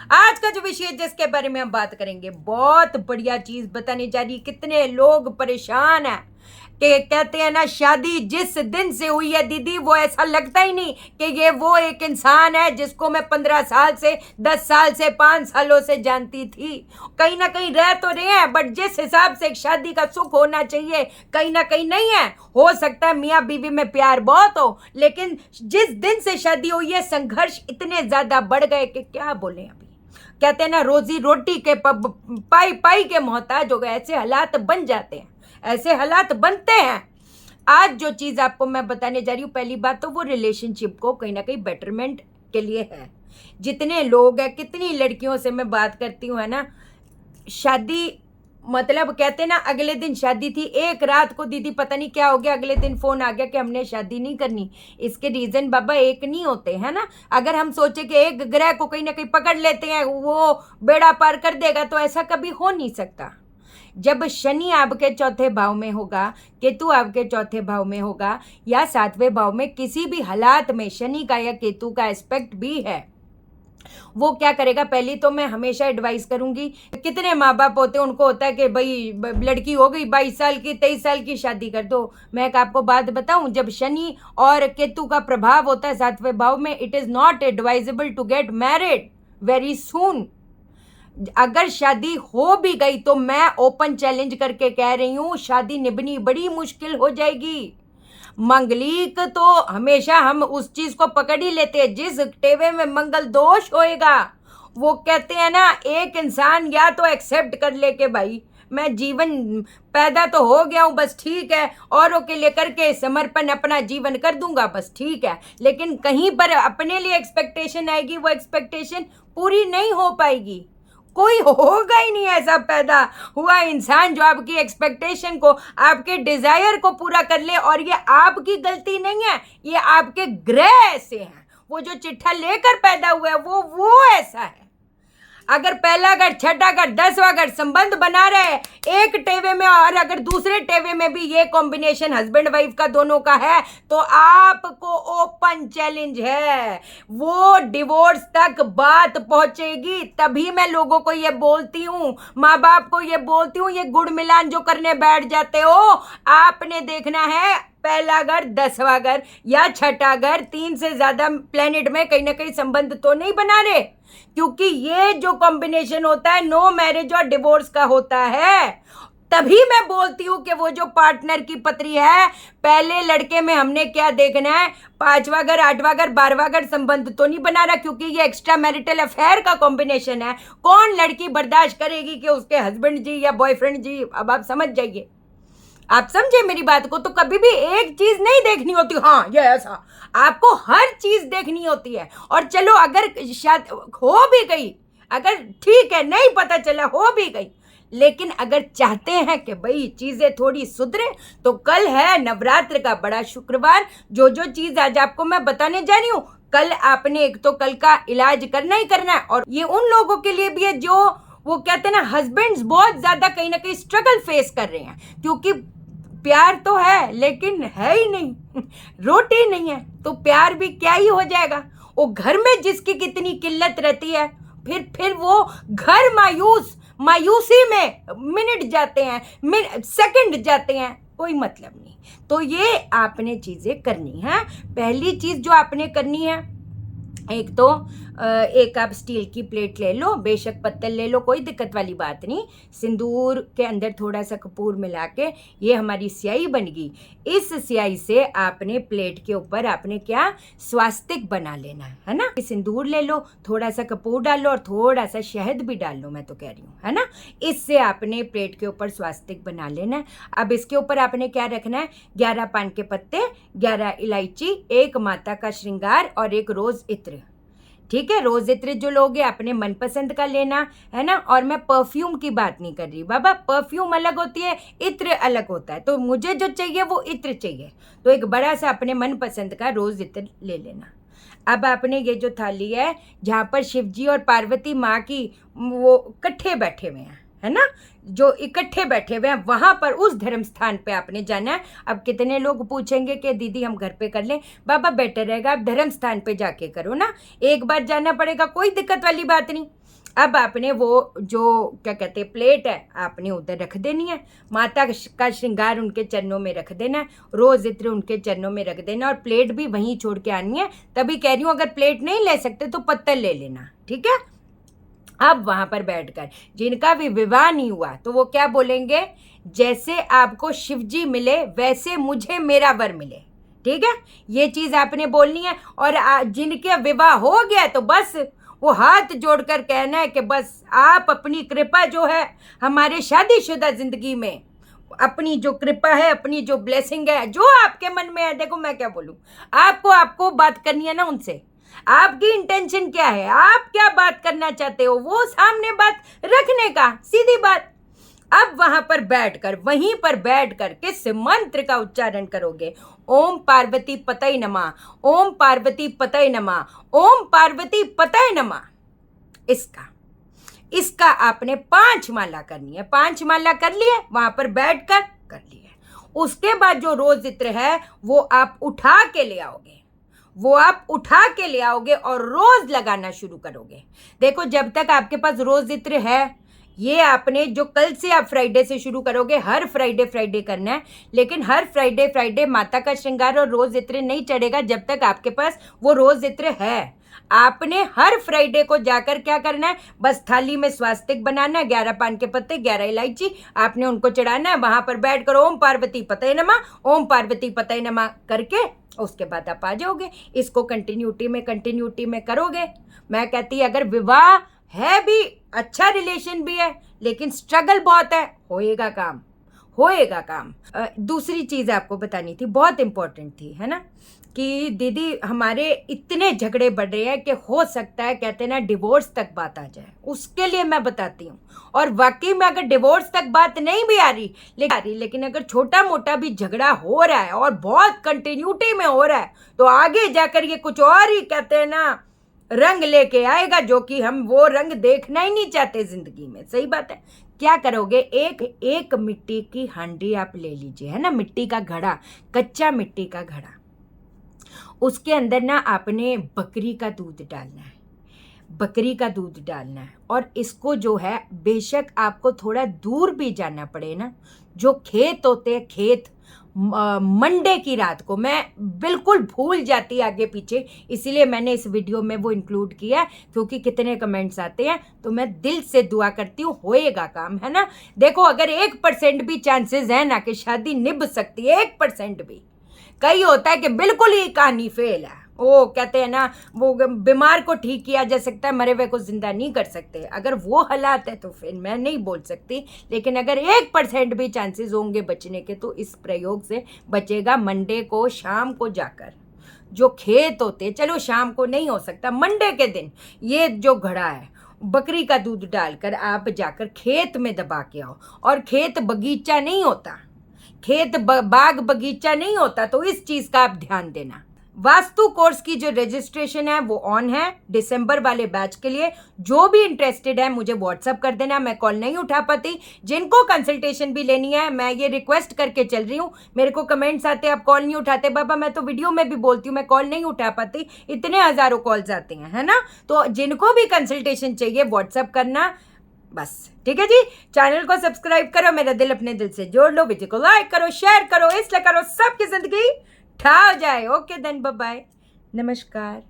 आज का जो विषय है जिसके बारे में हम बात करेंगे, बहुत बढ़िया चीज बताने जा रही। कितने लोग परेशान हैं कि कहते हैं ना, शादी जिस दिन से हुई है दीदी, वो ऐसा लगता ही नहीं कि ये वो एक इंसान है जिसको मैं 15 साल से, 10 साल से, 5 सालों से जानती थी। कहीं ना कहीं रह तो रहे हैं, बट जिस हिसाब से एक शादी का सुख होना चाहिए कहीं ना कहीं नहीं है। हो सकता है मियाँ बीवी में प्यार बहुत हो, लेकिन जिस दिन से शादी हुई है संघर्ष इतने ज्यादा बढ़ गए कि क्या बोले। अभी कहते हैं ना, रोजी रोटी के पाई पाई के मोहताज हो गए। ऐसे हालात बन जाते हैं, ऐसे हालात बनते हैं। आज जो चीज आपको मैं बताने जा रही हूँ, पहली बात तो वो रिलेशनशिप को कहीं ना कहीं बेटरमेंट के लिए है। जितने लोग हैं, कितनी लड़कियों से मैं बात करती हूँ, है ना, शादी मतलब कहते ना अगले दिन शादी थी, एक रात को दीदी पता नहीं क्या हो गया, अगले दिन फोन आ गया कि हमने शादी नहीं करनी। इसके रीजन बाबा एक नहीं होते, है ना। अगर हम सोचे कि एक ग्रह को कहीं ना कहीं पकड़ लेते हैं, वो बेड़ा पार कर देगा, तो ऐसा कभी हो नहीं सकता। जब शनि आपके चौथे भाव में होगा, केतु आपके चौथे भाव में होगा, या 7वें भाव में किसी भी हालात में शनि का या केतु का एस्पेक्ट भी है, वो क्या करेगा। पहली तो मैं हमेशा एडवाइस करूंगी, कितने माँ बाप होते हैं उनको होता है कि भाई लड़की हो गई 22 साल की, 23 साल की, शादी कर दो। मैं एक आपको बात बताऊं, जब शनि और केतु का प्रभाव होता है 7वें भाव में, it is not advisable to get married very soon. अगर शादी हो भी गई तो मैं ओपन चैलेंज करके कह रही हूं, शादी निभनी बड़ी मुश्किल हो जाएगी। मंगलिक तो हमेशा हम उस चीज को पकड़ ही लेते हैं जिस टेवे में मंगल दोष होएगा। वो कहते हैं ना, एक इंसान या तो एक्सेप्ट कर ले के भाई मैं जीवन पैदा तो हो गया हूं, बस ठीक है, औरों के लिए करके समर्पण अपना जीवन कर दूंगा, बस ठीक है। लेकिन कहीं पर अपने लिए एक्सपेक्टेशन आएगी, वो एक्सपेक्टेशन पूरी नहीं हो पाएगी। कोई होगा ही नहीं ऐसा पैदा हुआ इंसान जो आपकी एक्सपेक्टेशन को, आपके डिजायर को पूरा कर ले। और ये आपकी गलती नहीं है, ये आपके ग्रह ऐसे हैं। वो जो चिट्ठा लेकर पैदा हुआ है वो ऐसा है। अगर पहला घर, छठा घर, 10वां घर संबंध बना रहे एक टेवे में, और अगर दूसरे टेवे में भी ये कॉम्बिनेशन हस्बैंड वाइफ का दोनों का है, तो आपको ओपन चैलेंज है, वो डिवोर्स तक बात पहुंचेगी। तभी मैं लोगों को ये बोलती हूँ, माँ बाप को ये बोलती हूँ, ये गुड़ मिलान जो करने बैठ जाते हो, आपने देखना है पहला घर, 10वां घर या छठा घर, 3 से ज्यादा प्लेनेट में कहीं ना कहीं संबंध तो नहीं बना रहे, क्योंकि ये जो कॉम्बिनेशन होता है नो मैरिज और डिवोर्स का होता है। तभी मैं बोलती हूँ कि वो जो पार्टनर की पत्री है, पहले लड़के में हमने क्या देखना है, 5वां घर, 8वां घर, 12वां घर संबंध तो नहीं बना रहा, क्योंकि ये एक्स्ट्रा मैरिटल अफेयर का कॉम्बिनेशन है। कौन लड़की बर्दाश्त करेगी कि उसके हस्बैंड जी या बॉयफ्रेंड जी, अब आप समझ जाइए, आप समझे मेरी बात को। तो कभी भी एक चीज नहीं देखनी होती, हाँ ये ऐसा, आपको हर चीज देखनी होती है। और चलो अगर शायद हो भी गई, अगर ठीक है नहीं पता चला, हो भी गई, लेकिन अगर चाहते हैं कि भाई चीजें थोड़ी सुधरे, तो कल है नवरात्र का बड़ा शुक्रवार। जो जो चीज आज आपको मैं बताने जा रही हूँ, कल आपने एक तो कल का इलाज करना ही करना है। और ये उन लोगों के लिए भी है जो वो कहते हैं ना, हस्बैंड्स बहुत ज्यादा कहीं ना कहीं स्ट्रगल फेस कर रहे हैं, क्योंकि प्यार तो है लेकिन है ही नहीं, रोटी नहीं है, तो प्यार भी क्या ही हो जाएगा। वो घर में जिसकी कितनी किल्लत रहती है, फिर वो घर मायूसी में मिनट जाते हैं, सेकंड जाते हैं, कोई मतलब नहीं। तो ये आपने चीजें करनी है। पहली चीज जो आपने करनी है, एक तो एक आप स्टील की प्लेट ले लो, बेशक पत्तल ले लो, कोई दिक्कत वाली बात नहीं। सिंदूर के अंदर थोड़ा सा कपूर मिला के, ये हमारी स्याही बन गई। इस स्याही से आपने प्लेट के ऊपर आपने क्या स्वास्तिक बना लेना है ना। सिंदूर ले लो, थोड़ा सा कपूर डाल लो और थोड़ा सा शहद भी डाल लो, मैं तो कह रही हूँ, है ना। इससे आपने प्लेट के ऊपर स्वास्तिक बना लेना है। अब इसके ऊपर आपने क्या रखना है, 11 पान के पत्ते, 11 इलायची, 1 माता का श्रृंगार और 1 रोज इत्र। ठीक है, रोज इत्र जो लोगे अपने मनपसंद का लेना है ना। और मैं परफ्यूम की बात नहीं कर रही बाबा, परफ्यूम अलग होती है, इत्र अलग होता है। तो मुझे जो चाहिए वो इत्र चाहिए, तो एक बड़ा सा अपने मनपसंद का रोज इत्र ले लेना। अब आपने ये जो थाली है जहाँ पर शिव जी और पार्वती माँ की वो इकट्ठे बैठे हुए हैं, है ना, जो इकट्ठे बैठे हुए हैं, वहां पर उस धर्म स्थान पे आपने जाना है। अब कितने लोग पूछेंगे कि दीदी हम घर पे कर लें, बाबा बेटर रहेगा आप धर्म स्थान पे जाके करो ना, एक बार जाना पड़ेगा, कोई दिक्कत वाली बात नहीं। अब आपने वो जो क्या कहते हैं प्लेट है आपने उधर रख देनी है, माता का श्रृंगार उनके चरणों में रख देना है, रोज इत्र उनके चरणों में रख देना, और प्लेट भी वहीं छोड़ के आनी है। तभी कह रही हूँ अगर प्लेट नहीं ले सकते तो पत्तल ले लेना, ठीक है। अब वहां पर बैठकर जिनका भी विवाह नहीं हुआ तो वो क्या बोलेंगे, जैसे आपको शिवजी मिले वैसे मुझे मेरा वर मिले, ठीक है। ये चीज आपने बोलनी है। और जिनके विवाह हो गया तो बस वो हाथ जोड़कर कहना है कि बस आप अपनी कृपा जो है हमारे शादीशुदा जिंदगी में, अपनी जो कृपा है, अपनी जो ब्लेसिंग है, जो आपके मन में है, देखो मैं क्या बोलूं, आपको बात करनी है ना उनसे, आपकी इंटेंशन क्या है, आप क्या बात करना चाहते हो, वो सामने बात रखने का, सीधी बात। अब वहां पर बैठकर, वहीं पर बैठकर किस मंत्र का उच्चारण करोगे, ओम पार्वती पतये नमः, ओम पार्वती पतये नमः, ओम पार्वती पतये नमः। इसका आपने 5 माला करनी है। 5 माला कर लिए, वहां पर बैठकर कर लिए। उसके बाद जो रोज इत्र है वो आप उठा के ले आओगे, और रोज लगाना शुरू करोगे। देखो जब तक आपके पास रोज इत्र है, ये आपने जो कल से आप फ्राइडे से शुरू करोगे, हर फ्राइडे करना है, लेकिन हर फ्राइडे माता का श्रृंगार और रोज इत्र नहीं चढ़ेगा जब तक आपके पास वो रोज इत्र है। आपने हर फ्राइडे को जाकर क्या करना है, बस थाली में स्वास्तिक बनाना है, 11 पान के पत्ते, 11 इलायची आपने उनको चढ़ाना है, वहां पर बैठ कर ओम पार्वती पतये नमः, ओम पार्वती पतये नमः करके उसके बाद आप आ जाओगे। इसको कंटिन्यूटी में करोगे। मैं कहती अगर विवाह है भी, अच्छा रिलेशन भी है, लेकिन स्ट्रगल बहुत है, होएगा काम। दूसरी चीज आपको बतानी थी, बहुत इंपॉर्टेंट थी, है ना, कि दीदी हमारे इतने झगड़े बढ़ रहे हैं कि हो सकता है, कहते ना, डिवोर्स तक बात आ जाए। उसके लिए मैं बताती हूँ, और वाकई में अगर डिवोर्स तक बात नहीं भी आ रही, लेकिन अगर छोटा मोटा भी झगड़ा हो रहा है और बहुत कंटिन्यूटी में हो रहा है, तो आगे जाकर ये कुछ और ही, कहते हैं ना, रंग लेके आएगा, जो कि हम वो रंग देखना ही नहीं चाहते जिंदगी में। सही बात है। क्या करोगे, एक मिट्टी की हांडी आप ले लीजिए, है ना, मिट्टी का घड़ा, कच्चा मिट्टी का घड़ा, उसके अंदर ना आपने बकरी का दूध डालना है, और इसको जो है, बेशक आपको थोड़ा दूर भी जाना पड़े ना, जो खेत होते हैं, खेत, मंडे की रात को, मैं बिल्कुल भूल जाती आगे पीछे, इसीलिए मैंने इस वीडियो में वो इंक्लूड किया, क्योंकि कितने कमेंट्स आते हैं, तो मैं दिल से दुआ करती हूँ होएगा काम, है ना। देखो अगर 1% भी चांसेस है ना कि शादी निभ सकती है, 1% भी, कई होता है कि बिल्कुल ही कहानी फेल है, वो कहते हैं ना, वो बीमार को ठीक किया जा सकता है, मरे हुए को जिंदा नहीं कर सकते। अगर वो हालात है तो फिर मैं नहीं बोल सकती, लेकिन अगर 1% भी चांसेस होंगे बचने के, तो इस प्रयोग से बचेगा। मंडे को शाम को जाकर जो खेत होते, चलो शाम को नहीं हो सकता, मंडे के दिन ये जो घड़ा है, बकरी का दूध डालकर आप जाकर खेत में दबा के आओ। और खेत बगीचा नहीं होता, खेत बाग बगीचा नहीं होता, तो इस चीज का आप ध्यान देना। वास्तु कोर्स की जो रजिस्ट्रेशन है वो ऑन है दिसंबर वाले बैच के लिए। जो भी इंटरेस्टेड है मुझे व्हाट्सअप कर देना, मैं कॉल नहीं उठा पाती। जिनको कंसल्टेशन भी लेनी है, मैं ये रिक्वेस्ट करके चल रही हूँ, मेरे को कमेंट्स आते हैं आप कॉल नहीं उठाते। बाबा मैं तो वीडियो में भी बोलती हूँ मैं कॉल नहीं उठा पाती, इतने हजारों कॉल्स आते हैं, है ना। तो जिनको भी कंसल्टेशन चाहिए व्हाट्सअप करना, बस ठीक है जी। चैनल को सब्सक्राइब करो, मेरा दिल अपने दिल से जोड़ लो, वीडियो को लाइक करो, शेयर करो, इसलिए करो सबकी जिंदगी ठा जाए। ओके देन, बाय बाय, नमस्कार।